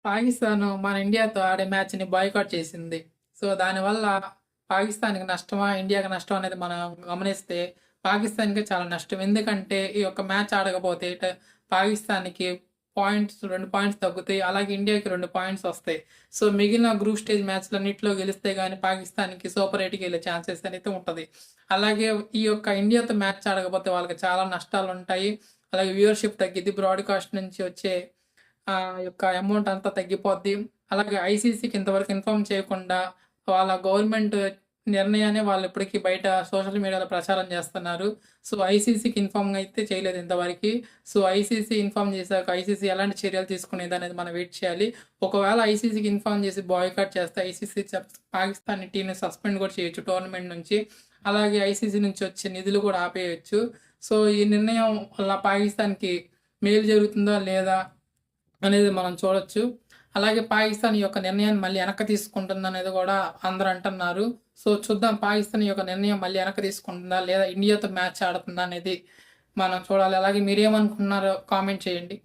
పాకిస్తాన్ మన ఇండియాతో ఆడే మ్యాచ్‌ని బాయ్‌కాట్ చేసింది. సో, దానివల్ల పాకిస్తాన్‌కి నష్టమా? ఇండియాకి నష్టమా? అనేది మనం గమనిస్తే పాకిస్తాన్‌కే చాలా నష్టం. ఎందుకంటే ఈ యొక్క మ్యాచ్ ఆడకపోతే పాకిస్తాన్‌కి 2 పాయింట్స్ తగ్గుతాయి. అలాగే ఇండియాకి 2 పాయింట్స్ వస్తాయి. సో, మిగిలిన గ్రూప్ స్టేజ్ మ్యాచ్‌లన్నిట్లో గెలిస్తే గాని పాకిస్తాన్‌కి సూపర్ 8కి ఛాన్సెస్ అనేది ఉంటది. అలాగే ఈ యొక్క ఇండియాతో మ్యాచ్ ఆడకపోతే వాళ్ళకి చాలా నష్టాలుంటాయి. అలాగే వ్యూవర్‌షిప్ తగ్గిద్ది. బ్రాడ్‌కాస్ట్ నుంచి వచ్చే యొక్క అమౌంట్ అంతా తగ్గిపోద్ది. అలాగే ఐసీసీకి ఇంతవరకు ఇన్ఫార్మ్ చేయకుండా వాళ్ళ గవర్నమెంట్ నిర్ణయాన్ని వాళ్ళు ఇప్పటికి బయట సోషల్ మీడియాలో ప్రచారం చేస్తున్నారు. సో, ఐసీసీకి ఇన్ఫార్మ్ అయితే చేయలేదు ఇంతవరకి. సో, ఐసీసీ ఇన్ఫార్మ్ చేశాక ఐసీసీ ఎలాంటి చర్యలు తీసుకునేదనేది మనం వెయిట్ చేయాలి. ఒకవేళ ఐసీసీకి ఇన్ఫార్మ్ చేసి బాయ్‌కాట్ చేస్తే ఐసీసీ పాకిస్తాన్ టీమ్‌ని సస్పెండ్ కూడా చేయొచ్చు టోర్నమెంట్ నుంచి. అలాగే ఐసీసీ నుంచి వచ్చే నిధులు కూడా ఆపేయొచ్చు. సో, ఈ నిర్ణయం వల్ల పాకిస్తాన్‌కి మేలు జరుగుతుందా లేదా అనేది మనం చూడొచ్చు. అలాగే పాకిస్తాన్ ఈ యొక్క నిర్ణయాన్ని మళ్ళీ వెనక్కి తీసుకుంటుందనేది గూడా అందరూ అంటున్నారు. సో, చూద్దాం పాకిస్తాన్ ఈ యొక్క నిర్ణయం మళ్ళీ వెనక్కి తీసుకుంటుందా? లేదా ఇండియాతో మ్యాచ్ ఆడుతుందా అనేది మనం చూడాలి. అలాగే మీరేమనుకుంటున్నారో కామెంట్ చేయండి.